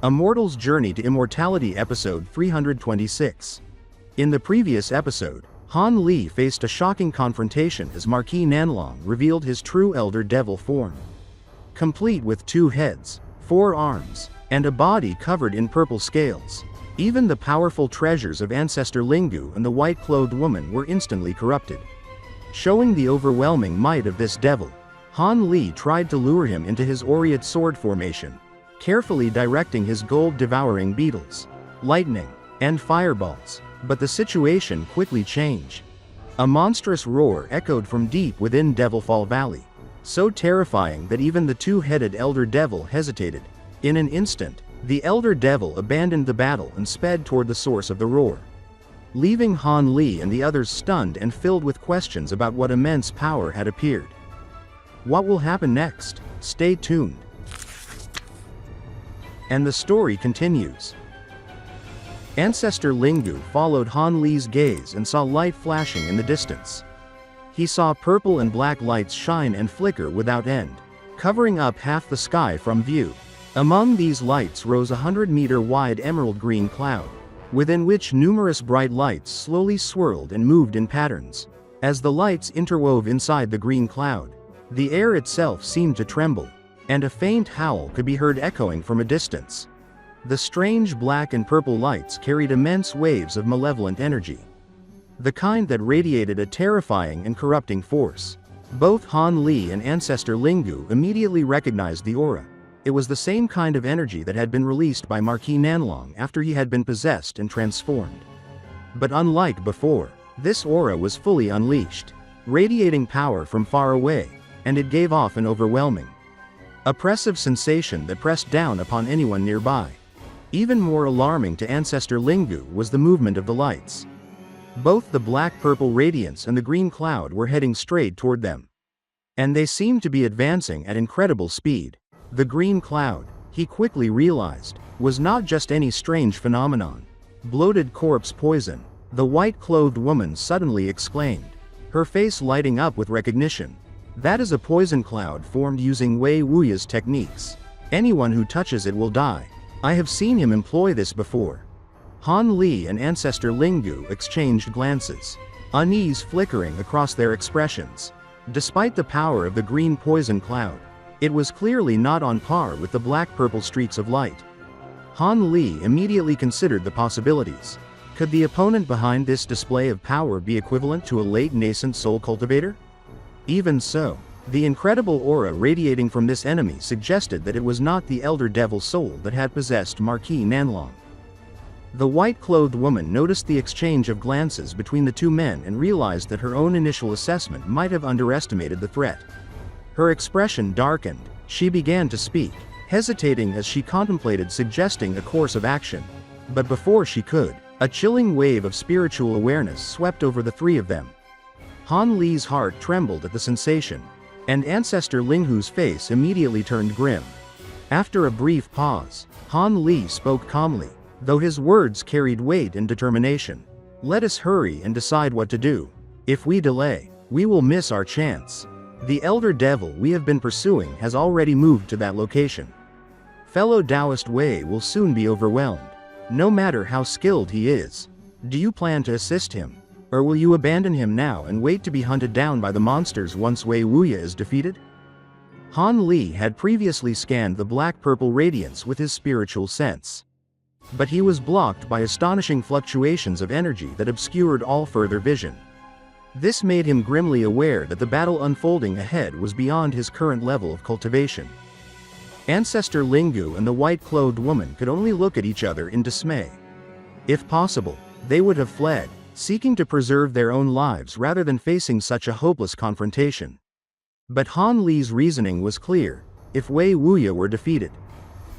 A Mortal's Journey to Immortality episode 326. In the previous episode, Han Li faced a shocking confrontation as Marquis Nanlong revealed his true Elder Devil form. Complete with 2 heads, 4 arms, and a body covered in purple scales, even the powerful treasures of Ancestor Lingu and the white-clothed woman were instantly corrupted. Showing the overwhelming might of this devil, Han Li tried to lure him into his aureate sword formation, carefully directing his Gold Devouring Beetles, lightning, and fireballs, but the situation quickly changed. A monstrous roar echoed from deep within Devilfall Valley, so terrifying that even the 2-headed Elder Devil hesitated. In an instant, the Elder Devil abandoned the battle and sped toward the source of the roar, leaving Han Li and the others stunned and filled with questions about what immense power had appeared. What will happen next? Stay tuned. And the story continues. Ancestor Lingu followed Han Li's gaze and saw light flashing in the distance. He saw purple and black lights shine and flicker without end, covering up half the sky from view. Among these lights rose a 100-meter-wide emerald green cloud, within which numerous bright lights slowly swirled and moved in patterns. As the lights interwove inside the green cloud, the air itself seemed to tremble, and a faint howl could be heard echoing from a distance. The strange black and purple lights carried immense waves of malevolent energy, the kind that radiated a terrifying and corrupting force. Both Han Li and Ancestor Lingu immediately recognized the aura. It was the same kind of energy that had been released by Marquis Nanlong after he had been possessed and transformed. But unlike before, this aura was fully unleashed, radiating power from far away, and it gave off an overwhelming, oppressive sensation that pressed down upon anyone nearby. Even more alarming to Ancestor Lingu was the movement of the lights. Both the black-purple radiance and the green cloud were heading straight toward them, and they seemed to be advancing at incredible speed. The green cloud, he quickly realized, was not just any strange phenomenon. Bloated corpse poison, the white-clothed woman suddenly exclaimed, her face lighting up with recognition. That is a poison cloud formed using Wei Wuya's techniques. Anyone who touches it will die. I have seen him employ this before. Han Li and Ancestor Lingu exchanged glances, unease flickering across their expressions. Despite the power of the green poison cloud, it was clearly not on par with the black-purple streaks of light. Han Li immediately considered the possibilities. Could the opponent behind this display of power be equivalent to a late nascent soul cultivator? Even so, the incredible aura radiating from this enemy suggested that it was not the Elder Devil soul that had possessed Marquis Nanlong. The white-clothed woman noticed the exchange of glances between the 2 men and realized that her own initial assessment might have underestimated the threat. Her expression darkened. She began to speak, hesitating as she contemplated suggesting a course of action. But before she could, a chilling wave of spiritual awareness swept over the 3 of them. Han Li's heart trembled at the sensation, and Ancestor Lingu's face immediately turned grim. After a brief pause, Han Li spoke calmly, though his words carried weight and determination. Let us hurry and decide what to do. If we delay, we will miss our chance. The Elder Devil we have been pursuing has already moved to that location. Fellow Taoist Wei will soon be overwhelmed, no matter how skilled he is. Do you plan to assist him? Or will you abandon him now and wait to be hunted down by the monsters once Wei Wuya is defeated? Han Li had previously scanned the black-purple radiance with his spiritual sense, but he was blocked by astonishing fluctuations of energy that obscured all further vision. This made him grimly aware that the battle unfolding ahead was beyond his current level of cultivation. Ancestor Lingu and the white-clothed woman could only look at each other in dismay. If possible, they would have fled, seeking to preserve their own lives rather than facing such a hopeless confrontation. But Han Li's reasoning was clear. If Wei Wuya were defeated,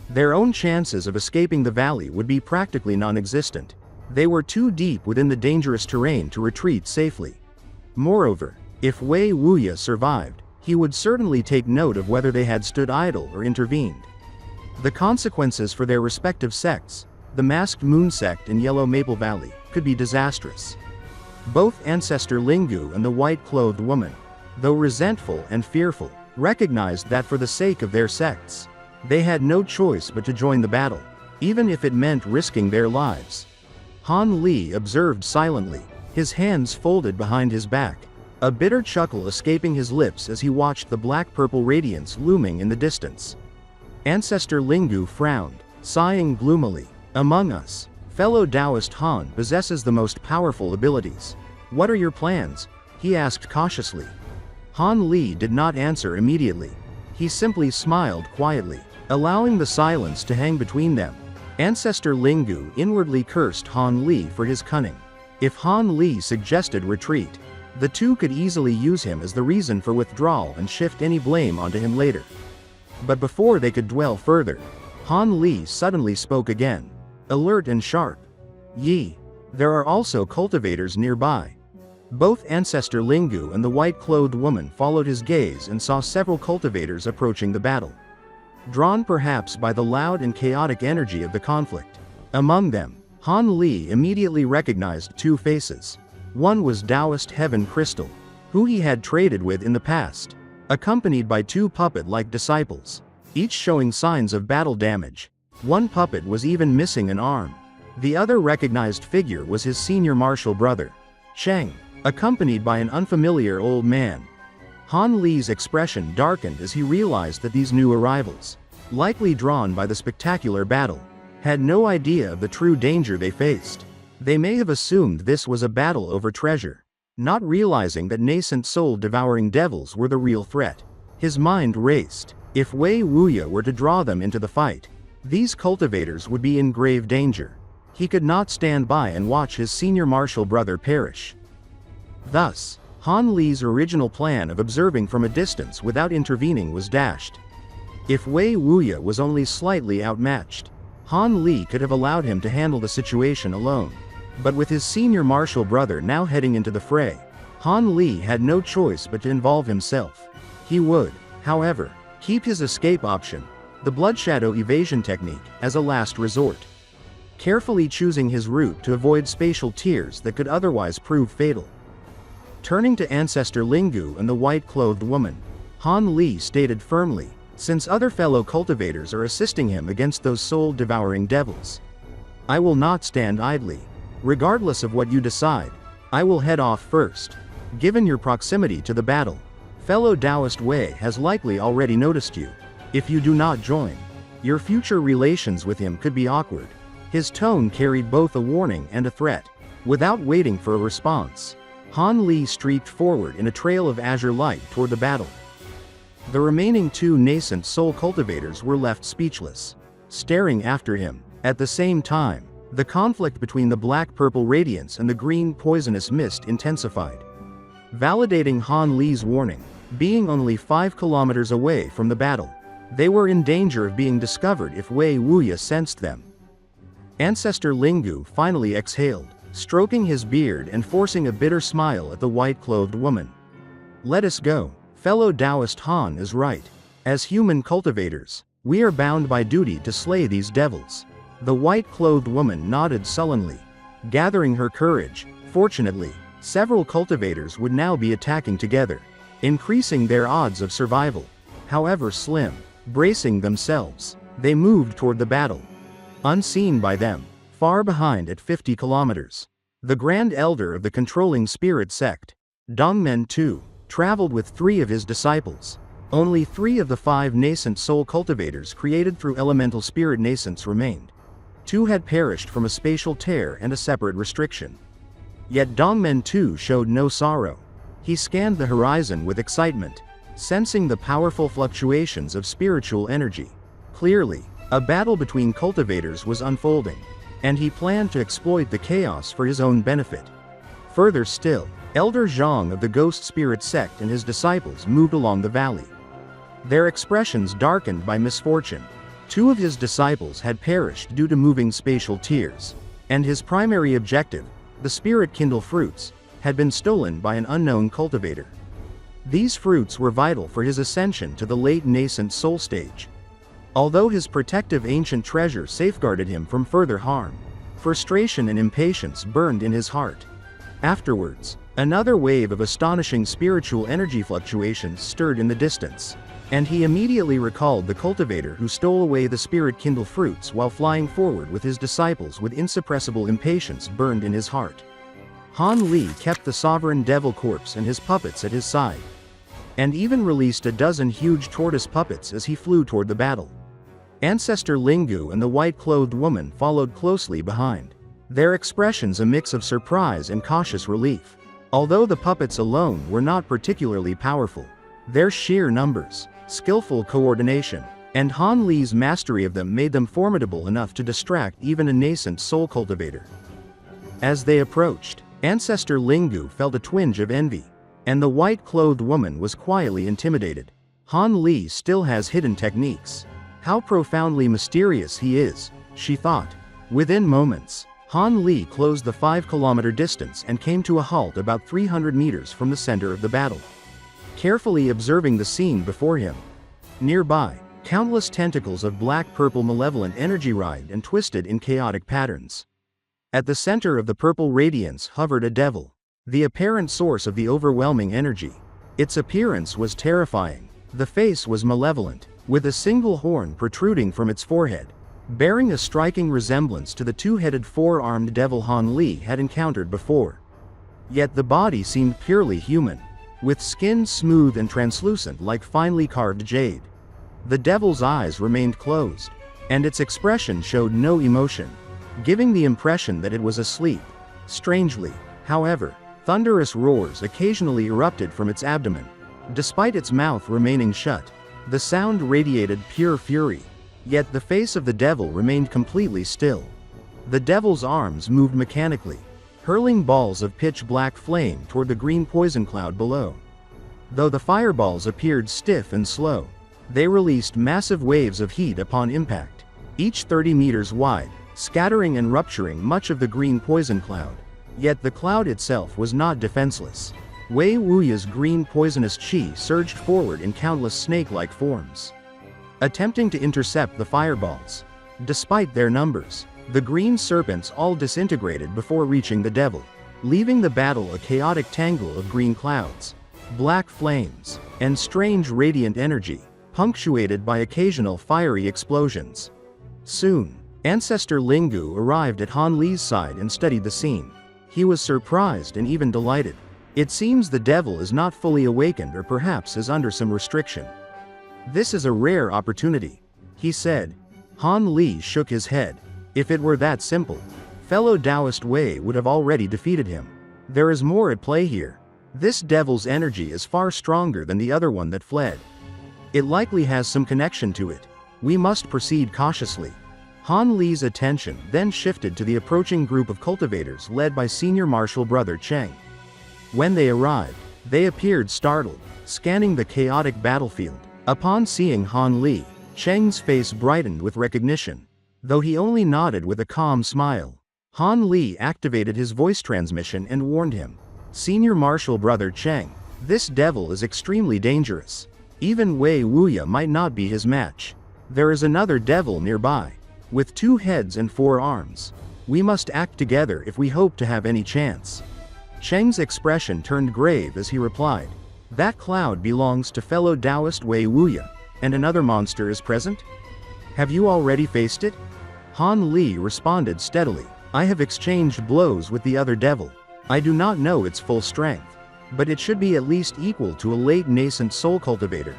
their own chances of escaping the valley would be practically non-existent. They were too deep within the dangerous terrain to retreat safely. Moreover, if Wei Wuya survived, he would certainly take note of whether they had stood idle or intervened. The consequences for their respective sects, the Masked Moon sect and Yellow Maple Valley, could be disastrous. Both Ancestor Lingu and the white-clothed woman, though resentful and fearful, recognized that for the sake of their sects, they had no choice but to join the battle. even if it meant risking their lives. Han Li observed silently, his hands folded behind his back, a bitter chuckle escaping his lips as he watched the black-purple radiance looming in the distance. Ancestor Linggu frowned, sighing gloomily. Among us, fellow Taoist Han possesses the most powerful abilities. What are your plans? He asked cautiously. Han Li did not answer immediately. He simply smiled quietly, allowing the silence to hang between them. Ancestor Linggu inwardly cursed Han Li for his cunning. If Han Li suggested retreat, the two could easily use him as the reason for withdrawal and shift any blame onto him later. But before they could dwell further, Han Li suddenly spoke again, alert and sharp. Yi, there are also cultivators nearby. Both Ancestor Linggu and the white-clothed woman followed his gaze and saw several cultivators approaching the battle, drawn perhaps by the loud and chaotic energy of the conflict. Among them, Han Li immediately recognized two faces. One was Taoist Heaven Crystal, who he had traded with in the past, accompanied by two puppet-like disciples, each showing signs of battle damage. One puppet was even missing an arm. The other recognized figure was his senior martial brother, Sheng, accompanied by an unfamiliar old man. Han Li's expression darkened as he realized that these new arrivals, likely drawn by the spectacular battle, had no idea of the true danger they faced. They may have assumed this was a battle over treasure, not realizing that nascent soul-devouring devils were the real threat. His mind raced. If Wei Wuya were to draw them into the fight, these cultivators would be in grave danger. He could not stand by and watch his senior martial brother perish. Thus, Han Li's original plan of observing from a distance without intervening was dashed. If Wei Wuya was only slightly outmatched, Han Li could have allowed him to handle the situation alone. But with his senior martial brother now heading into the fray, Han Li had no choice but to involve himself. He would, however, keep his escape option, the blood shadow evasion technique, as a last resort, carefully choosing his route to avoid spatial tears that could otherwise prove fatal. Turning to Ancestor Linggu and the white-clothed woman, Han Li stated firmly, since other fellow cultivators are assisting him against those soul-devouring devils, I will not stand idly. Regardless of what you decide, I will head off first. Given your proximity to the battle, fellow Taoist Wei has likely already noticed you. If you do not join, your future relations with him could be awkward. His tone carried both a warning and a threat. Without waiting for a response, Han Li streaked forward in a trail of azure light toward the battle. The remaining two nascent soul cultivators were left speechless, staring after him. At the same time, the conflict between the black-purple radiance and the green poisonous mist intensified. Validating Han Li's warning, being only 5 kilometers away from the battle, they were in danger of being discovered if Wei Wuya sensed them. Ancestor Linggu finally exhaled, stroking his beard and forcing a bitter smile at the white-clothed woman. Let us go. Fellow Taoist Han is right. As human cultivators, we are bound by duty to slay these devils. The white-clothed woman nodded sullenly, gathering her courage. Fortunately, several cultivators would now be attacking together, increasing their odds of survival. However slim, bracing themselves, they moved toward the battle. Unseen by them, far behind at 50 kilometers, the Grand Elder of the controlling spirit sect, Dongmen Tu, traveled with 3 of his disciples. Only 3 of the 5 nascent soul cultivators created through elemental spirit nascence remained. 2 had perished from a spatial tear and a separate restriction. Yet Dongmen Tu showed no sorrow. He scanned the horizon with excitement, sensing the powerful fluctuations of spiritual energy. Clearly, a battle between cultivators was unfolding, and he planned to exploit the chaos for his own benefit. Further still, Elder Zhang of the Ghost Spirit Sect and his disciples moved along the valley, their expressions darkened by misfortune. 2 of his disciples had perished due to moving spatial tears, and his primary objective, the Spirit Kindle fruits, had been stolen by an unknown cultivator. These fruits were vital for his ascension to the late nascent soul stage. Although his protective ancient treasure safeguarded him from further harm, frustration and impatience burned in his heart. Afterwards, another wave of astonishing spiritual energy fluctuations stirred in the distance. And he immediately recalled the cultivator who stole away the spirit kindle fruits while flying forward with his disciples with insuppressible impatience burned in his heart. Han Li kept the sovereign devil corpse and his puppets at his side, and even released a dozen huge tortoise puppets as he flew toward the battle. Ancestor Lingu and the white-clothed woman followed closely behind, their expressions a mix of surprise and cautious relief. Although the puppets alone were not particularly powerful, their sheer numbers, skillful coordination, and Han Li's mastery of them made them formidable enough to distract even a nascent soul cultivator. As they approached, Ancestor Lingu felt a twinge of envy, and the white-clothed woman was quietly intimidated. Han Li still has hidden techniques. How profoundly mysterious he is, she thought. Within moments, Han Li closed the 5-kilometer distance and came to a halt about 300 meters from the center of the battle, carefully observing the scene before him. Nearby, countless tentacles of black-purple malevolent energy writhed and twisted in chaotic patterns. At the center of the purple radiance hovered a devil, the apparent source of the overwhelming energy. Its appearance was terrifying. The face was malevolent, with a single horn protruding from its forehead, bearing a striking resemblance to the two-headed four-armed devil Han Li had encountered before. Yet the body seemed purely human, with skin smooth and translucent like finely carved jade. The devil's eyes remained closed, and its expression showed no emotion, giving the impression that it was asleep. Strangely, however, thunderous roars occasionally erupted from its abdomen. Despite its mouth remaining shut, the sound radiated pure fury, yet the face of the devil remained completely still. The devil's arms moved mechanically, hurling balls of pitch-black flame toward the green poison cloud below. Though the fireballs appeared stiff and slow, they released massive waves of heat upon impact, each 30 meters wide, scattering and rupturing much of the green poison cloud. Yet the cloud itself was not defenseless. Wei Wuya's green poisonous qi surged forward in countless snake-like forms, attempting to intercept the fireballs. Despite their numbers, the green serpents all disintegrated before reaching the devil, leaving the battle a chaotic tangle of green clouds, black flames, and strange radiant energy, punctuated by occasional fiery explosions. Soon, Ancestor Lingu arrived at Han Li's side and studied the scene. He was surprised and even delighted. It seems the devil is not fully awakened or perhaps is under some restriction. This is a rare opportunity, he said. Han Li shook his head. If it were that simple, fellow Taoist Wei would have already defeated him. There is more at play here. This devil's energy is far stronger than the other one that fled. It likely has some connection to it. We must proceed cautiously. Han Li's attention then shifted to the approaching group of cultivators led by Senior Marshal Brother Cheng. When they arrived, they appeared startled, scanning the chaotic battlefield. Upon seeing Han Li, Cheng's face brightened with recognition, though he only nodded with a calm smile. Han Li activated his voice transmission and warned him. Senior Marshal Brother Cheng, this devil is extremely dangerous. Even Wei Wuya might not be his match. There is another devil nearby, with 2 heads and 4 arms. We must act together if we hope to have any chance. Cheng's expression turned grave as he replied. That cloud belongs to fellow Taoist Wei Wuya, and another monster is present? Have you already faced it? Han Li responded steadily. I have exchanged blows with the other devil. I do not know its full strength, but it should be at least equal to a late nascent soul cultivator.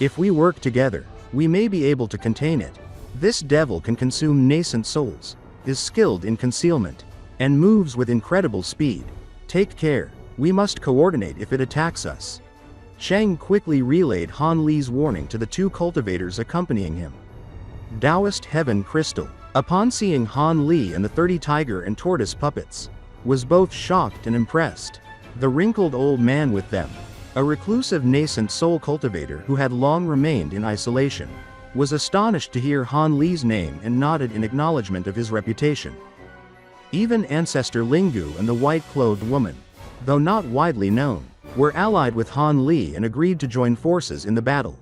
If we work together, we may be able to contain it. This devil can consume nascent souls, is skilled in concealment, and moves with incredible speed. Take care, we must coordinate if it attacks us. Cheng quickly relayed Han Li's warning to the 2 cultivators accompanying him. Taoist Heaven Crystal, upon seeing Han Li and the 30 tiger and tortoise puppets, was both shocked and impressed. The wrinkled old man with them, a reclusive nascent soul cultivator who had long remained in isolation, was astonished to hear Han Li's name and nodded in acknowledgement of his reputation. Even Ancestor Lingu and the white-clothed woman, though not widely known, were allied with Han Li and agreed to join forces in the battle.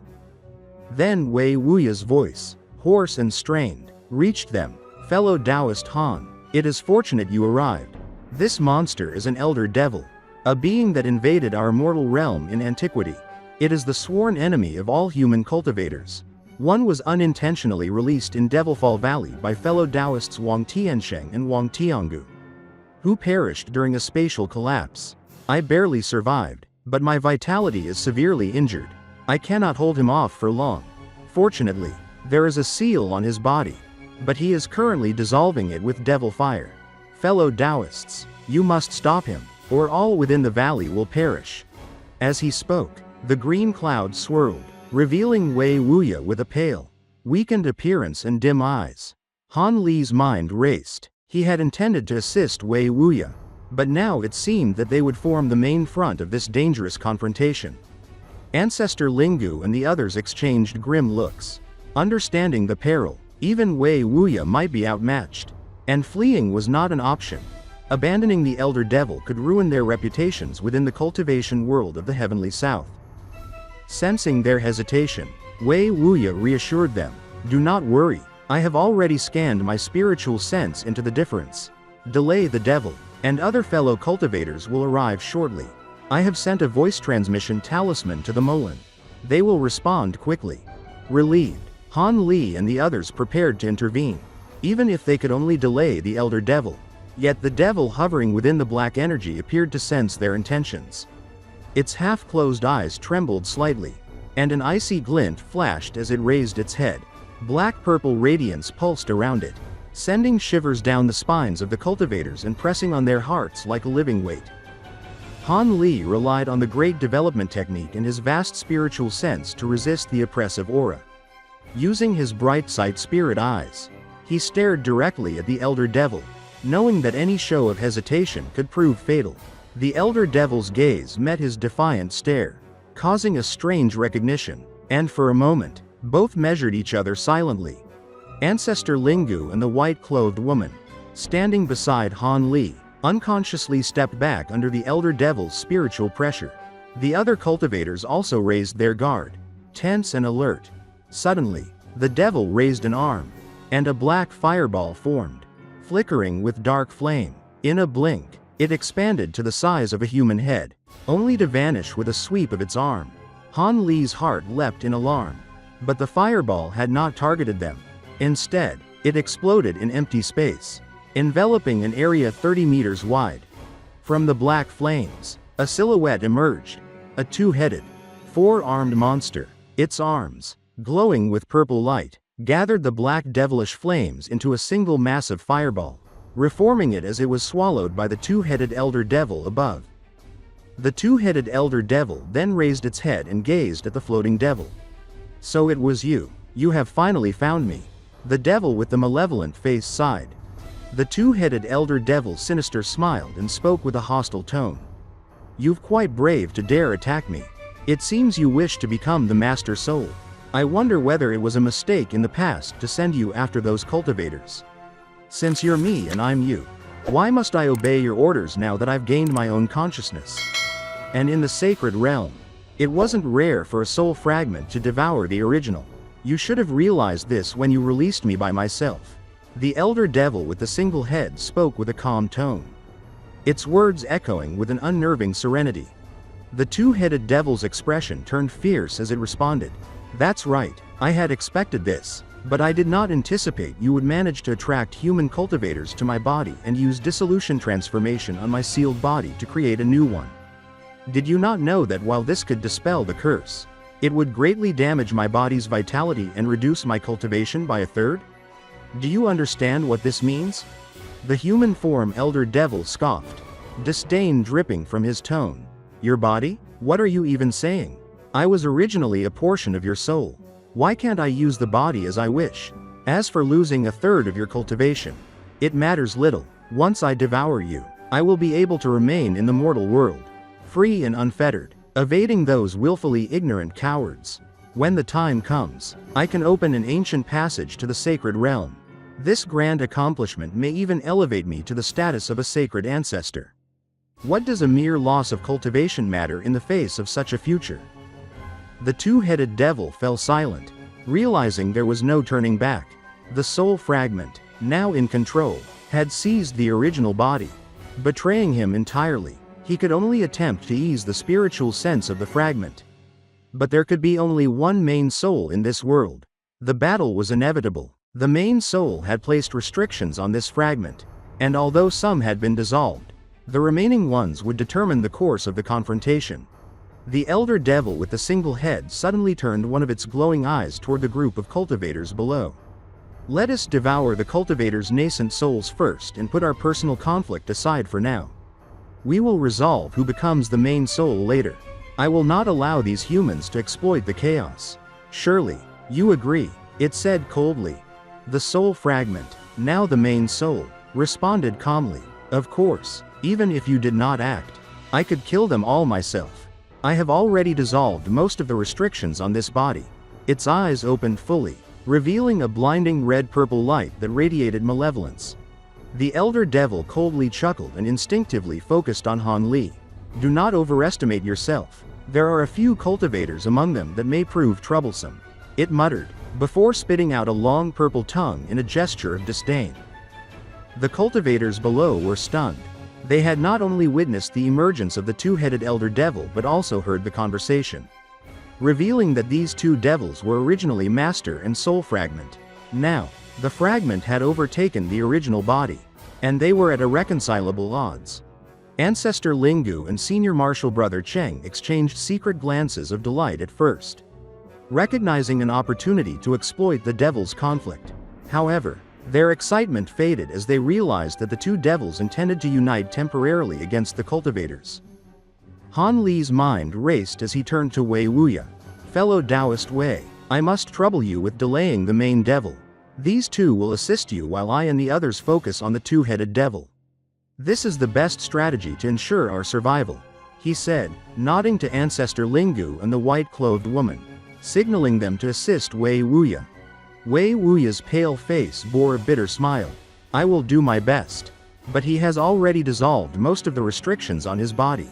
Then Wei Wuya's voice, hoarse and strained, reached them. Fellow Taoist Han, it is fortunate you arrived. This monster is an elder devil, a being that invaded our mortal realm in antiquity. It is the sworn enemy of all human cultivators. One was unintentionally released in Devilfall Valley by fellow Taoists Wang Tiansheng and Wang Tiangu, who perished during a spatial collapse. I barely survived, but my vitality is severely injured. I cannot hold him off for long. Fortunately, there is a seal on his body, but he is currently dissolving it with devil fire. Fellow Taoists, you must stop him, or all within the valley will perish. As he spoke, the green cloud swirled, revealing Wei Wuya with a pale, weakened appearance and dim eyes. Han Li's mind raced. He had intended to assist Wei Wuya, but now it seemed that they would form the main front of this dangerous confrontation. Ancestor Lingu and the others exchanged grim looks. Understanding the peril, even Wei Wuya might be outmatched, and fleeing was not an option. Abandoning the Elder Devil could ruin their reputations within the cultivation world of the Heavenly South. Sensing their hesitation, Wei Wuya reassured them, "Do not worry, I have already scanned my spiritual sense into the difference. Delay the devil, and other fellow cultivators will arrive shortly. I have sent a voice transmission talisman to the Molan. They will respond quickly." Relieved, Han Li and the others prepared to intervene, even if they could only delay the Elder Devil. Yet the devil hovering within the black energy appeared to sense their intentions. Its half-closed eyes trembled slightly, and an icy glint flashed as it raised its head. Black-purple radiance pulsed around it, sending shivers down the spines of the cultivators and pressing on their hearts like a living weight. Han Li relied on the great development technique and his vast spiritual sense to resist the oppressive aura. Using his Brightsight Spirit Eyes, he stared directly at the Elder Devil, knowing that any show of hesitation could prove fatal. The Elder Devil's gaze met his defiant stare, causing a strange recognition, and for a moment, both measured each other silently. Ancestor Lingu and the white-clothed woman, standing beside Han Li, unconsciously stepped back under the Elder Devil's spiritual pressure. The other cultivators also raised their guard, tense and alert. Suddenly, the devil raised an arm, and a black fireball formed, flickering with dark flame. In a blink, it expanded to the size of a human head, only to vanish with a sweep of its arm. Han Li's heart leapt in alarm, but the fireball had not targeted them. Instead, it exploded in empty space, enveloping an area 30 meters wide. From the black flames, a silhouette emerged, a two-headed, four-armed monster. Its arms, glowing with purple light, gathered the black devilish flames into a single massive fireball, reforming it as it was swallowed by the two-headed Elder Devil above. The two-headed Elder Devil then raised its head and gazed at the floating devil. "So it was you. You have finally found me." The devil with the malevolent face sighed. The two-headed Elder Devil sinister smiled and spoke with a hostile tone. "You've quite brave to dare attack me. It seems you wish to become the Master Soul. I wonder whether it was a mistake in the past to send you after those cultivators. Since you're me and I'm you, why must I obey your orders now that I've gained my own consciousness?" And in the sacred realm, it wasn't rare for a soul fragment to devour the original. You should have realized this when you released me by myself. The Elder Devil with the single head spoke with a calm tone, its words echoing with an unnerving serenity. The two-headed devil's expression turned fierce as it responded. "That's right, I had expected this, but I did not anticipate you would manage to attract human cultivators to my body and use dissolution transformation on my sealed body to create a new one. Did you not know that while this could dispel the curse, it would greatly damage my body's vitality and reduce my cultivation by a third? Do you understand what this means?" The human form Elder Devil scoffed, disdain dripping from his tone. "Your body? What are you even saying? I was originally a portion of your soul. Why can't I use the body as I wish? As for losing a third of your cultivation, it matters little. Once I devour you, I will be able to remain in the mortal world, free and unfettered, evading those willfully ignorant cowards. When the time comes, I can open an ancient passage to the sacred realm. This grand accomplishment may even elevate me to the status of a sacred ancestor. What does a mere loss of cultivation matter in the face of such a future?" The two-headed devil fell silent, realizing there was no turning back. The soul fragment, now in control, had seized the original body, betraying him entirely. He could only attempt to ease the spiritual sense of the fragment. But there could be only one main soul in this world. The battle was inevitable. The main soul had placed restrictions on this fragment, and although some had been dissolved, the remaining ones would determine the course of the confrontation. The elder devil with the single head suddenly turned one of its glowing eyes toward the group of cultivators below. Let us devour the cultivators' nascent souls first and put our personal conflict aside for now. We will resolve who becomes the main soul later. I will not allow these humans to exploit the chaos. Surely, you agree, it said coldly. The soul fragment, now the main soul, responded calmly. Of course, even if you did not act, I could kill them all myself. I have already dissolved most of the restrictions on this body. Its eyes opened fully, revealing a blinding red-purple light that radiated malevolence. The elder devil coldly chuckled and instinctively focused on Han Li. Do not overestimate yourself. There are a few cultivators among them that may prove troublesome, it muttered, before spitting out a long purple tongue in a gesture of disdain. The cultivators below were stunned. They had not only witnessed the emergence of the two-headed elder devil but also heard the conversation, revealing that these two devils were originally master and soul fragment. Now, the fragment had overtaken the original body, and they were at irreconcilable odds. Ancestor Lingu and Senior Martial Brother Cheng exchanged secret glances of delight at first, recognizing an opportunity to exploit the devil's conflict. However, their excitement faded as they realized that the two devils intended to unite temporarily against the cultivators. Han Li's mind raced as he turned to Wei Wuya. Fellow Taoist Wei, I must trouble you with delaying the main devil. These two will assist you while I and the others focus on the two-headed devil. This is the best strategy to ensure our survival, he said, nodding to Ancestor Lingu and the white-clothed woman, signaling them to assist Wei Wuya. Wei Wuya's pale face bore a bitter smile. I will do my best. But he has already dissolved most of the restrictions on his body.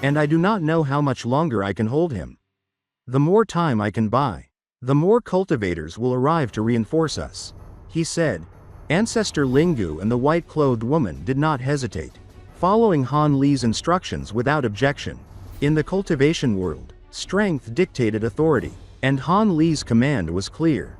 And I do not know how much longer I can hold him. The more time I can buy, the more cultivators will arrive to reinforce us, he said. Ancestor Lingu and the white-clothed woman did not hesitate, following Han Li's instructions without objection. In the cultivation world, strength dictated authority, and Han Li's command was clear.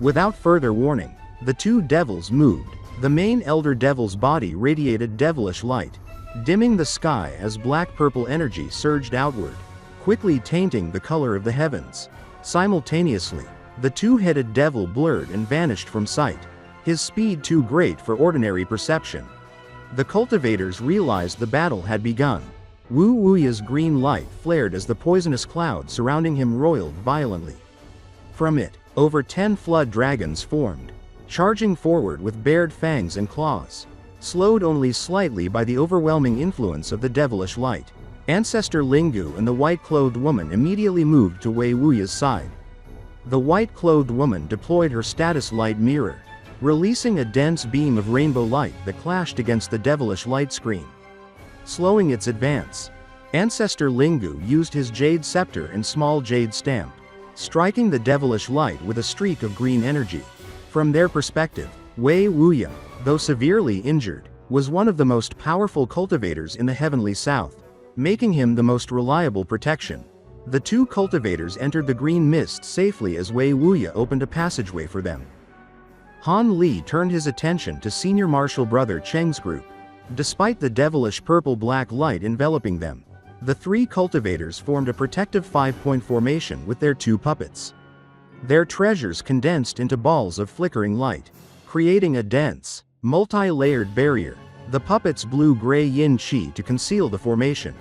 Without further warning, the two devils moved. The main elder devil's body radiated devilish light, dimming the sky as black-purple energy surged outward, quickly tainting the color of the heavens. Simultaneously, the two-headed devil blurred and vanished from sight, his speed too great for ordinary perception. The cultivators realized the battle had begun. Wu Wuya's green light flared as the poisonous cloud surrounding him roiled violently. From it, over 10 flood dragons formed, charging forward with bared fangs and claws, slowed only slightly by the overwhelming influence of the devilish light. Ancestor Lingu and the white-clothed woman immediately moved to Wei Wuya's side. The white-clothed woman deployed her status light mirror, releasing a dense beam of rainbow light that clashed against the devilish light screen, slowing its advance. Ancestor Lingu used his jade scepter and small jade stamp, striking the devilish light with a streak of green energy. From their perspective, Wei Wuya, though severely injured, was one of the most powerful cultivators in the heavenly south, making him the most reliable protection. The two cultivators entered the green mist safely as Wei Wuya opened a passageway for them. Han Li turned his attention to Senior Martial Brother Cheng's group. Despite the devilish purple-black light enveloping them, the three cultivators formed a protective five-point formation with their two puppets. Their treasures condensed into balls of flickering light, creating a dense, multi-layered barrier. The puppets blew gray yin qi to conceal the formation.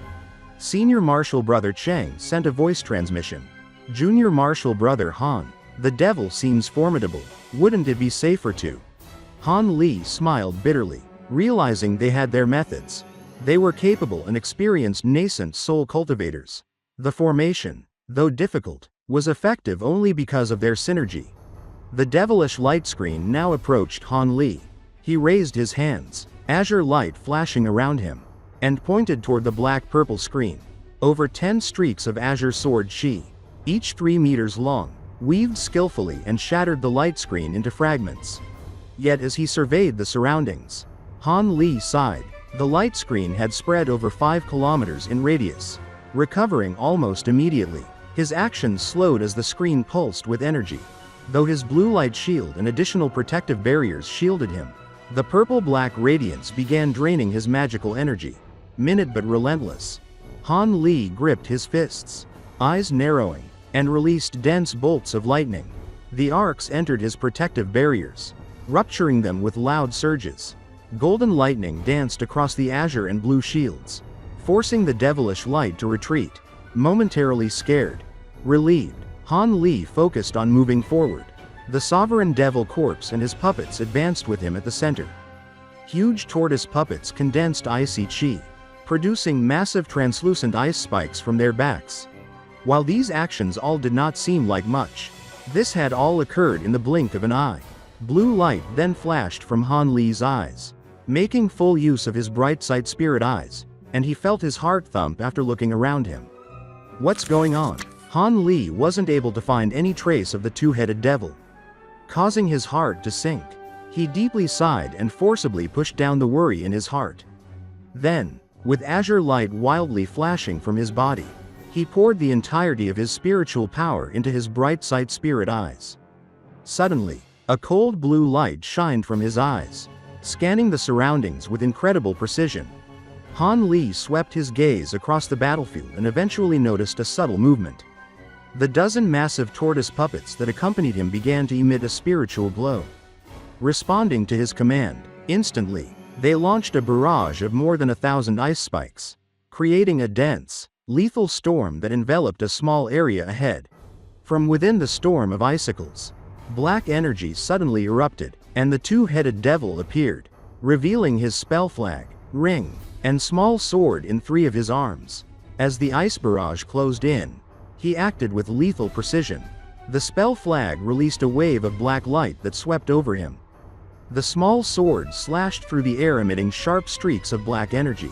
Senior Martial Brother Cheng sent a voice transmission. Junior Martial Brother Han, the devil seems formidable. Wouldn't it be safer to? Han Li smiled bitterly, realizing they had their methods. They were capable and experienced nascent soul cultivators. The formation, though difficult, was effective only because of their synergy. The devilish light screen now approached Han Li. He raised his hands, azure light flashing around him, and pointed toward the black-purple screen. Over 10 streaks of azure sword qi, each 3 meters long, weaved skillfully and shattered the light screen into fragments. Yet as he surveyed the surroundings, Han Li sighed. The light screen had spread over 5 kilometers in radius, recovering almost immediately. His actions slowed as the screen pulsed with energy. Though his blue light shield and additional protective barriers shielded him, the purple-black radiance began draining his magical energy. Minute but relentless. Han Li gripped his fists, eyes narrowing, and released dense bolts of lightning. The arcs entered his protective barriers, rupturing them with loud surges. Golden lightning danced across the azure and blue shields, forcing the devilish light to retreat. Momentarily scared, relieved, Han Li focused on moving forward. The sovereign devil corpse and his puppets advanced with him at the center. Huge tortoise puppets condensed icy chi, producing massive translucent ice spikes from their backs. While these actions all did not seem like much, this had all occurred in the blink of an eye. Blue light then flashed from Han Li's eyes, making full use of his Brightsight Spirit Eyes, and he felt his heart thump after looking around him. What's going on? Han Li wasn't able to find any trace of the two-headed devil, causing his heart to sink. He deeply sighed and forcibly pushed down the worry in his heart. Then, with azure light wildly flashing from his body, he poured the entirety of his spiritual power into his Brightsight Spirit Eyes. Suddenly, a cold blue light shined from his eyes, scanning the surroundings with incredible precision. Han Li swept his gaze across the battlefield and eventually noticed a subtle movement. The dozen massive tortoise puppets that accompanied him began to emit a spiritual glow. Responding to his command, instantly, they launched a barrage of more than 1,000 ice spikes, creating a dense, lethal storm that enveloped a small area ahead. From within the storm of icicles, black energy suddenly erupted, and the two-headed devil appeared, revealing his spell flag, ring, and small sword in 3 of his arms. As the ice barrage closed in, he acted with lethal precision. The spell flag released a wave of black light that swept over him. The small sword slashed through the air emitting sharp streaks of black energy.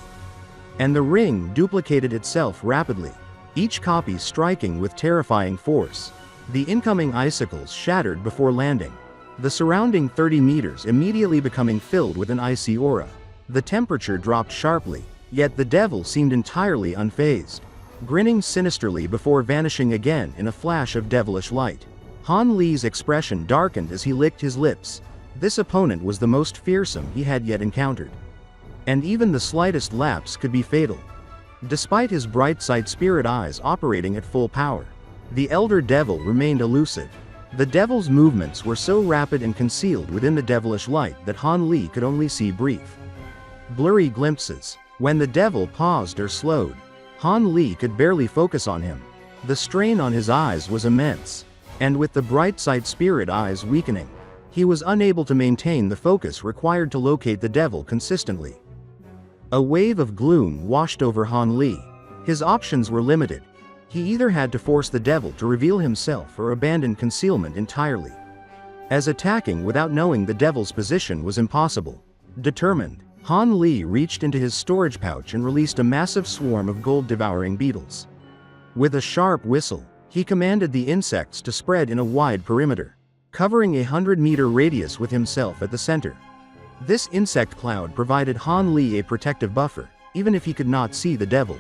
And the ring duplicated itself rapidly, each copy striking with terrifying force. The incoming icicles shattered before landing, the surrounding 30 meters immediately becoming filled with an icy aura. The temperature dropped sharply, yet the devil seemed entirely unfazed, grinning sinisterly before vanishing again in a flash of devilish light. Han Li's expression darkened as he licked his lips. This opponent was the most fearsome he had yet encountered, and even the slightest lapse could be fatal. Despite his Brightsight Spirit Eyes operating at full power, the elder devil remained elusive. The devil's movements were so rapid and concealed within the devilish light that Han Li could only see brief, blurry glimpses. When the devil paused or slowed, Han Li could barely focus on him. The strain on his eyes was immense, and with the Brightsight Spirit Eyes weakening, he was unable to maintain the focus required to locate the devil consistently. A wave of gloom washed over Han Li. His options were limited. He either had to force the devil to reveal himself or abandon concealment entirely, as attacking without knowing the devil's position was impossible. Determined, Han Li reached into his storage pouch and released a massive swarm of Gold Devouring Beetles. With a sharp whistle, he commanded the insects to spread in a wide perimeter, covering a 100-meter radius with himself at the center. This insect cloud provided Han Li a protective buffer, even if he could not see the devil.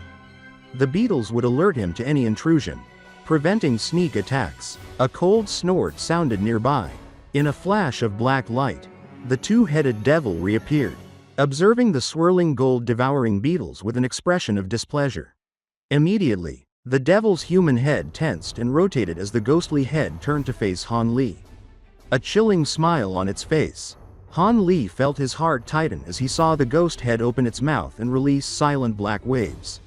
The beetles would alert him to any intrusion, preventing sneak attacks. A cold snort sounded nearby. In a flash of black light, the two-headed devil reappeared, observing the swirling Gold Devouring Beetles with an expression of displeasure. Immediately, the devil's human head tensed and rotated as the ghostly head turned to face Han Li. A chilling smile on its face, Han Li felt his heart tighten as he saw the ghost head open its mouth and release silent black waves.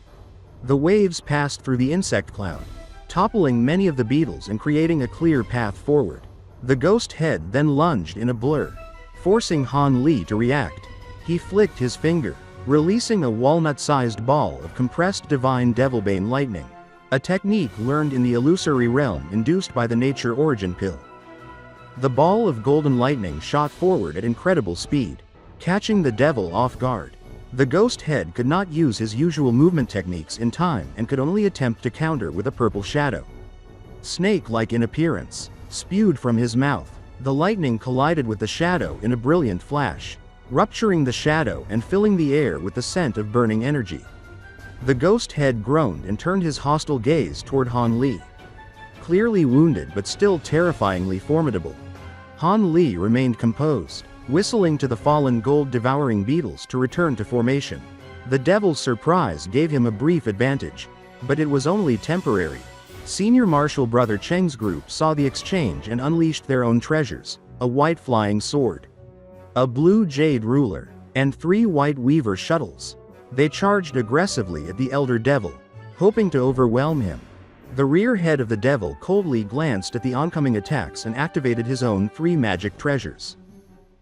The waves passed through the insect cloud, toppling many of the beetles and creating a clear path forward. The ghost head then lunged in a blur, forcing Han Li to react. He flicked his finger, releasing a walnut-sized ball of compressed divine devilbane lightning, a technique learned in the illusory realm induced by the nature origin pill. The ball of golden lightning shot forward at incredible speed, catching the devil off guard. The ghost head could not use his usual movement techniques in time and could only attempt to counter with a purple shadow, snake-like in appearance, spewed from his mouth. The lightning collided with the shadow in a brilliant flash, rupturing the shadow and filling the air with the scent of burning energy. The ghost head groaned and turned his hostile gaze toward Han Li. clearly wounded but still terrifyingly formidable. Han Li remained composed, whistling to the fallen Gold Devouring Beetles to return to formation. The Devil's surprise gave him a brief advantage, but it was only temporary. Senior Marshal Brother Cheng's group saw the exchange and unleashed their own treasures: a white flying sword, a blue jade ruler, and 3 white weaver shuttles. They charged aggressively at the Elder Devil, hoping to overwhelm him. The rear head of the devil coldly glanced at the oncoming attacks and activated his own 3 magic treasures.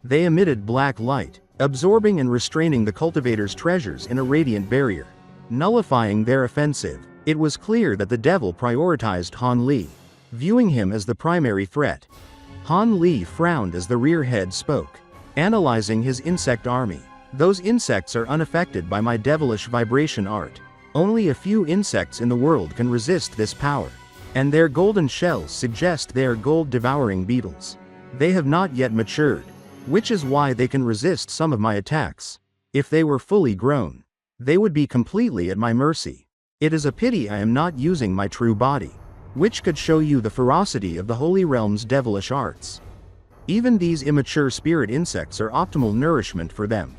They emitted black light, absorbing and restraining the cultivator's treasures in a radiant barrier, nullifying their offensive. It was clear that the devil prioritized Han Li, viewing him as the primary threat. Han Li frowned as the rear head spoke, analyzing his insect army. Those insects are unaffected by my devilish vibration art. Only a few insects in the world can resist this power, and their golden shells suggest they are Gold Devouring Beetles. They have not yet matured, which is why they can resist some of my attacks. If they were fully grown, they would be completely at my mercy. It is a pity I am not using my true body, which could show you the ferocity of the Holy Realm's devilish arts. Even these immature spirit insects are optimal nourishment for them.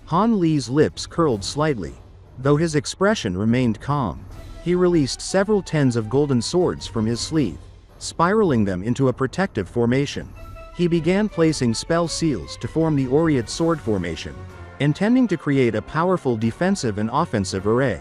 Han Li's lips curled slightly, though his expression remained calm. He released several tens of golden swords from his sleeve, spiraling them into a protective formation. He began placing spell seals to form the Aureate Sword formation, intending to create a powerful defensive and offensive array.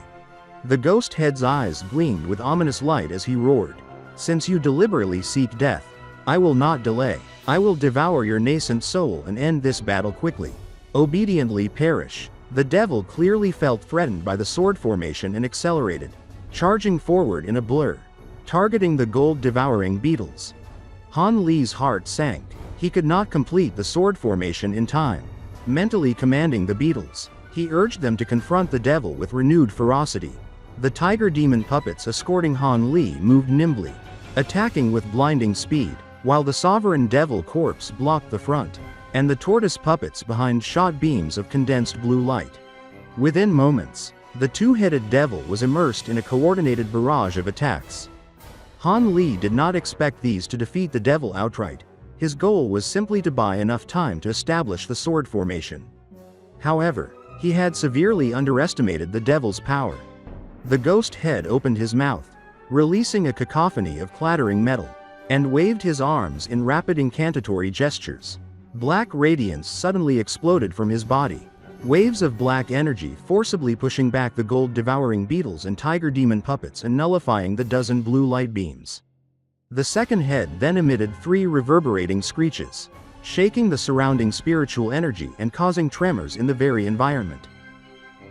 The ghost head's eyes gleamed with ominous light as he roared. Since you deliberately seek death, I will not delay. I will devour your nascent soul and end this battle quickly. Obediently perish. The devil clearly felt threatened by the sword formation and accelerated, charging forward in a blur, targeting the Gold Devouring Beetles. Han Li's heart sank. He could not complete the sword formation in time. Mentally commanding the beetles, he urged them to confront the devil with renewed ferocity. The tiger demon puppets escorting Han Li moved nimbly, attacking with blinding speed, while the sovereign devil corpse blocked the front, and the tortoise puppets behind shot beams of condensed blue light. Within moments, the 2-headed devil was immersed in a coordinated barrage of attacks. Han Li did not expect these to defeat the devil outright. His goal was simply to buy enough time to establish the sword formation. However, he had severely underestimated the devil's power. The ghost head opened his mouth, releasing a cacophony of clattering metal, and waved his arms in rapid incantatory gestures. Black radiance suddenly exploded from his body, waves of black energy forcibly pushing back the Gold Devouring Beetles and tiger demon puppets and nullifying the dozen blue light beams. The second head then emitted 3 reverberating screeches, shaking the surrounding spiritual energy and causing tremors in the very environment.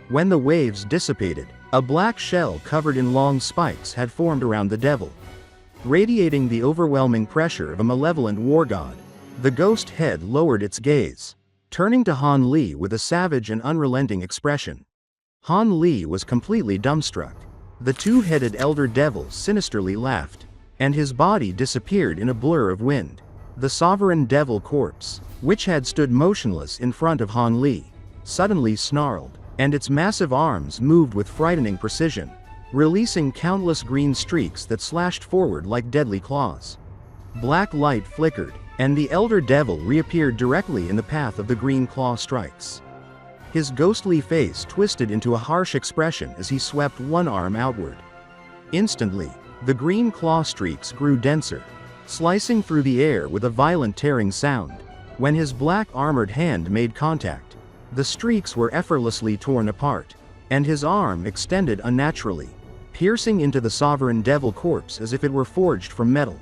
When the waves dissipated, a black shell covered in long spikes had formed around the devil, radiating the overwhelming pressure of a malevolent war god. The ghost head lowered its gaze, turning to Han Li with a savage and unrelenting expression. Han Li was completely dumbstruck. The 2-headed elder devil sinisterly laughed, and his body disappeared in a blur of wind. The sovereign devil corpse, which had stood motionless in front of Han Li, suddenly snarled, and its massive arms moved with frightening precision, releasing countless green streaks that slashed forward like deadly claws. Black light flickered, and the elder devil reappeared directly in the path of the green claw strikes. His ghostly face twisted into a harsh expression as he swept one arm outward. Instantly, the green claw streaks grew denser, slicing through the air with a violent tearing sound. When his black armored hand made contact, the streaks were effortlessly torn apart, and his arm extended unnaturally, piercing into the sovereign devil corpse as if it were forged from metal.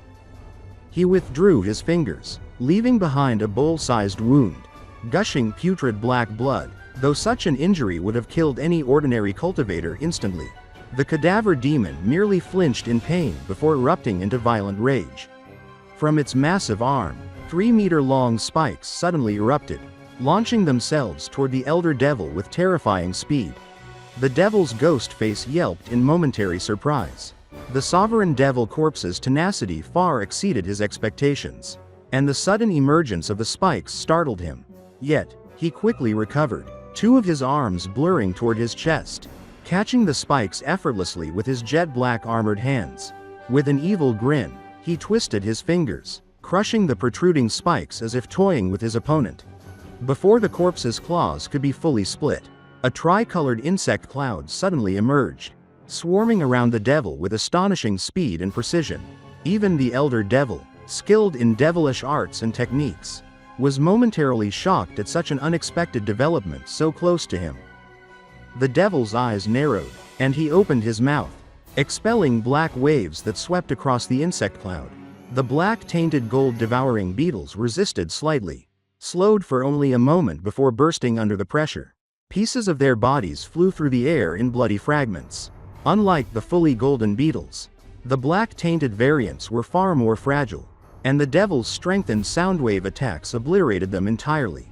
He withdrew his fingers, leaving behind a bowl-sized wound, gushing putrid black blood. Though such an injury would have killed any ordinary cultivator instantly, the cadaver demon merely flinched in pain before erupting into violent rage. From its massive arm, 3-meter-long spikes suddenly erupted, launching themselves toward the elder devil with terrifying speed. The devil's ghost face yelped in momentary surprise. The sovereign devil corpse's tenacity far exceeded his expectations, and the sudden emergence of the spikes startled him. Yet, he quickly recovered, 2 of his arms blurring toward his chest, catching the spikes effortlessly with his jet-black armored hands. With an evil grin, He twisted his fingers, crushing the protruding spikes as if toying with his opponent. Before the corpse's claws could be fully split, a tri-colored insect cloud suddenly emerged, swarming around the devil with astonishing speed and precision. Even the elder devil, skilled in devilish arts and techniques, was momentarily shocked at such an unexpected development so close to him. The devil's eyes narrowed, and he opened his mouth, expelling black waves that swept across the insect cloud. The black-tainted gold devouring beetles resisted slightly, slowed for only a moment before bursting under the pressure. Pieces of their bodies flew through the air in bloody fragments. Unlike the fully golden beetles, the black-tainted variants were far more fragile, and the devil's strengthened soundwave attacks obliterated them entirely.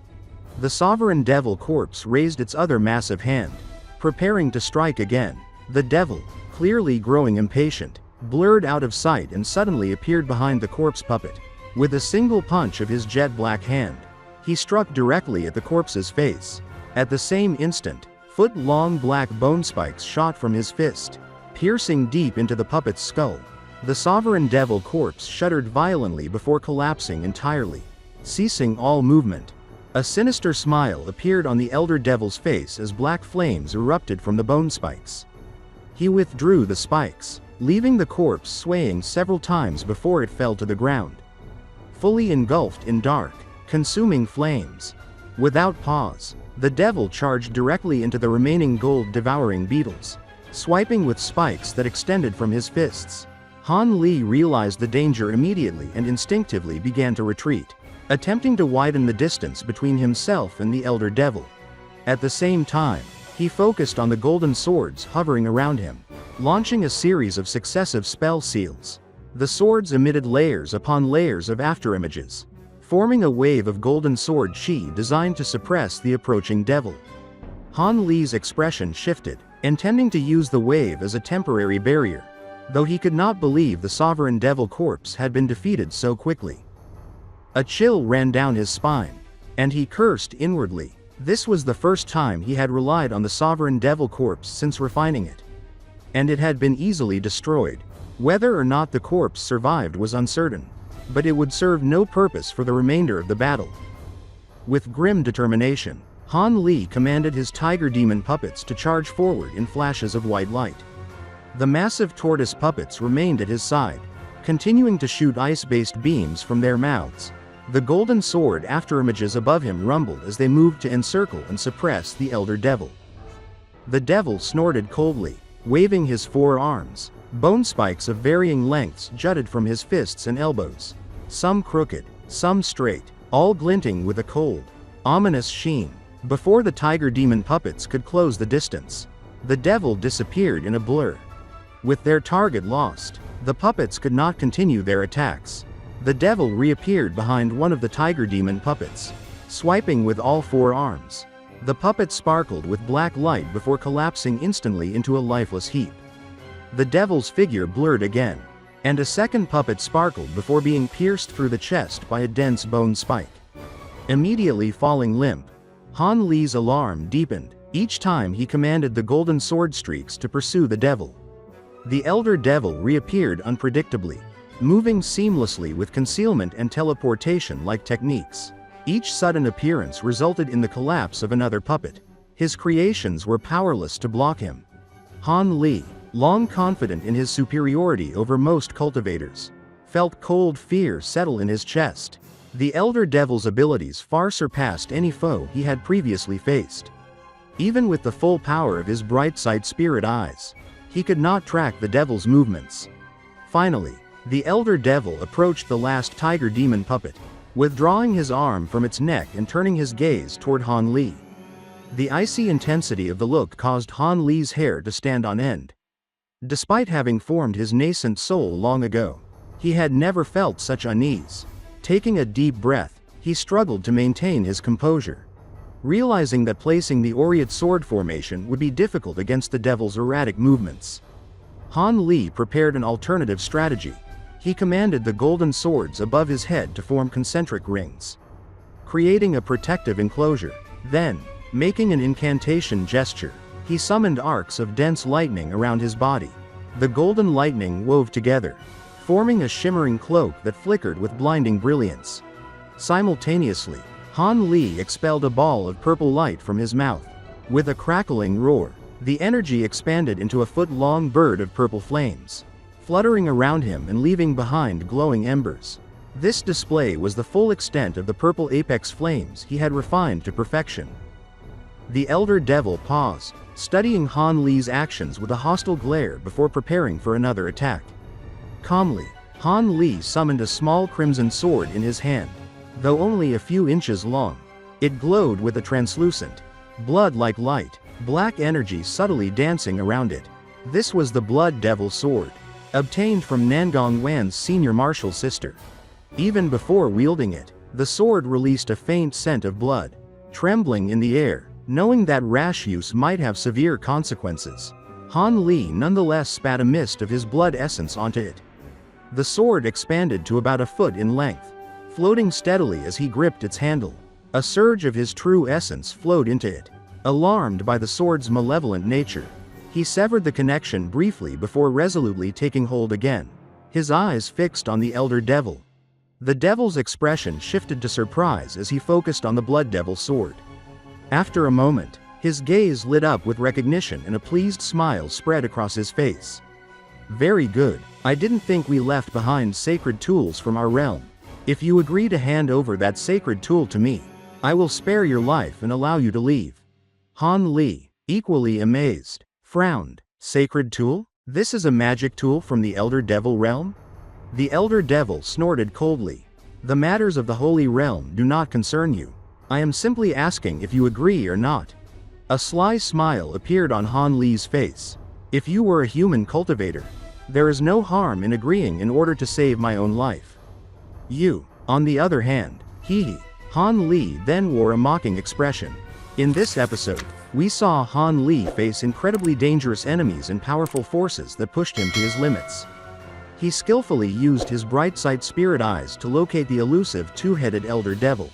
The sovereign devil corpse raised its other massive hand, preparing to strike again. The devil, clearly growing impatient, blurred out of sight and suddenly appeared behind the corpse puppet. With a single punch of his jet black hand, he struck directly at the corpse's face. At the same instant, foot-long black bone spikes shot from his fist, piercing deep into the puppet's skull. The sovereign devil corpse shuddered violently before collapsing entirely, ceasing all movement. A sinister smile appeared on the elder devil's face as black flames erupted from the bone spikes. He withdrew the spikes, leaving the corpse swaying several times before it fell to the ground, fully engulfed in dark, consuming flames. Without pause, the devil charged directly into the remaining gold devouring beetles, swiping with spikes that extended from his fists. Han Li realized the danger immediately and instinctively began to retreat, attempting to widen the distance between himself and the elder devil. At the same time, he focused on the golden swords hovering around him, launching a series of successive spell seals. The swords emitted layers upon layers of afterimages, forming a wave of golden sword chi designed to suppress the approaching devil. Han Li's expression shifted, intending to use the wave as a temporary barrier, though he could not believe the sovereign devil corpse had been defeated so quickly. A chill ran down his spine, and he cursed inwardly. This was the first time he had relied on the sovereign devil corpse since refining it, and it had been easily destroyed. Whether or not the corpse survived was uncertain, but it would serve no purpose for the remainder of the battle. With grim determination, Han Li commanded his tiger demon puppets to charge forward in flashes of white light. The massive tortoise puppets remained at his side, continuing to shoot ice-based beams from their mouths. The golden sword afterimages above him rumbled as they moved to encircle and suppress the elder devil. The devil snorted coldly, waving his four arms. Bone spikes of varying lengths jutted from his fists and elbows, some crooked, some straight, all glinting with a cold, ominous sheen. Before the tiger demon puppets could close the distance, the devil disappeared in a blur. With their target lost, the puppets could not continue their attacks. The devil reappeared behind one of the tiger demon puppets, swiping with all four arms. The puppet sparkled with black light before collapsing instantly into a lifeless heap. The devil's figure blurred again, and a second puppet sparkled before being pierced through the chest by a dense bone spike. Immediately falling limp, Han Li's alarm deepened. Each time he commanded the golden sword streaks to pursue the devil. The elder devil reappeared unpredictably, moving seamlessly with concealment and teleportation-like techniques. Each sudden appearance resulted in the collapse of another puppet. His creations were powerless to block him. Han Li, long confident in his superiority over most cultivators, felt cold fear settle in his chest. The elder devil's abilities far surpassed any foe he had previously faced. Even with the full power of his Brightsight Spirit Eyes, he could not track the devil's movements. Finally, the elder devil approached the last tiger demon puppet, withdrawing his arm from its neck and turning his gaze toward Han Li. The icy intensity of the look caused Han Li's hair to stand on end. Despite having formed his nascent soul long ago, he had never felt such unease. Taking a deep breath, he struggled to maintain his composure. Realizing that placing the aureate sword formation would be difficult against the devil's erratic movements, Han Li prepared an alternative strategy. He commanded the golden swords above his head to form concentric rings, creating a protective enclosure. Then, making an incantation gesture, he summoned arcs of dense lightning around his body. The golden lightning wove together, forming a shimmering cloak that flickered with blinding brilliance. Simultaneously, Han Li expelled a ball of purple light from his mouth. With a crackling roar, the energy expanded into a foot-long bird of purple flames, fluttering around him and leaving behind glowing embers. This display was the full extent of the purple apex flames he had refined to perfection. The Elder Devil paused, studying Han Li's actions with a hostile glare before preparing for another attack. Calmly, Han Li summoned a small crimson sword in his hand. Though only a few inches long, it glowed with a translucent, blood-like light, black energy subtly dancing around it. This was the Blood Devil Sword, obtained from Nangong Wan's senior martial sister. Even before wielding it, the sword released a faint scent of blood. Trembling in the air, knowing that rash use might have severe consequences, Han Li nonetheless spat a mist of his blood essence onto it. The sword expanded to about a foot in length, floating steadily as he gripped its handle. A surge of his true essence flowed into it. Alarmed by the sword's malevolent nature, he severed the connection briefly before resolutely taking hold again, his eyes fixed on the Elder Devil. The devil's expression shifted to surprise as he focused on the Blood Devil sword. After a moment, his gaze lit up with recognition and a pleased smile spread across his face. "Very good. I didn't think we left behind sacred tools from our realm. If you agree to hand over that sacred tool to me, I will spare your life and allow you to leave." Han Li, equally amazed, frowned. "Sacred tool? This is a magic tool from the Elder Devil realm?" The Elder Devil snorted coldly. "The matters of the Holy Realm do not concern you. I am simply asking if you agree or not." A sly smile appeared on Han Li's face. "If you were a human cultivator, there is no harm in agreeing in order to save my own life. You, on the other hand, hee." Han Li then wore a mocking expression. In this episode, we saw Han Li face incredibly dangerous enemies and powerful forces that pushed him to his limits. He skillfully used his Brightsight Spirit Eyes to locate the elusive two-headed Elder Devil,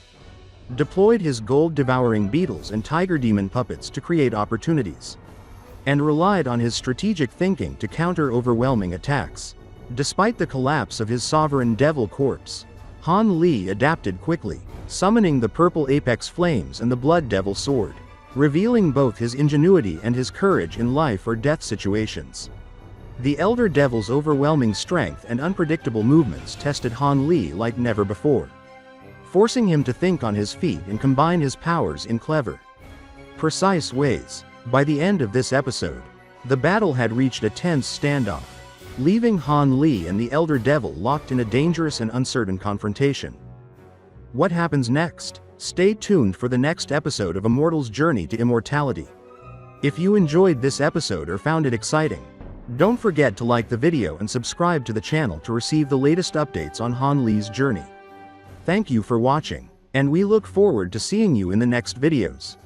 deployed his Gold Devouring Beetles and Tiger Demon puppets to create opportunities, and relied on his strategic thinking to counter overwhelming attacks. Despite the collapse of his sovereign devil corpse, Han Li adapted quickly, summoning the purple apex flames and the Blood Devil sword, revealing both his ingenuity and his courage in life or death situations. The Elder Devil's overwhelming strength and unpredictable movements tested Han Li like never before, forcing him to think on his feet and combine his powers in clever, precise ways. By the end of this episode, the battle had reached a tense standoff, leaving Han Li and the Elder Devil locked in a dangerous and uncertain confrontation. What happens next? Stay tuned for the next episode of A Mortal's Journey to Immortality. If you enjoyed this episode or found it exciting, don't forget to like the video and subscribe to the channel to receive the latest updates on Han Li's journey. Thank you for watching, and we look forward to seeing you in the next videos.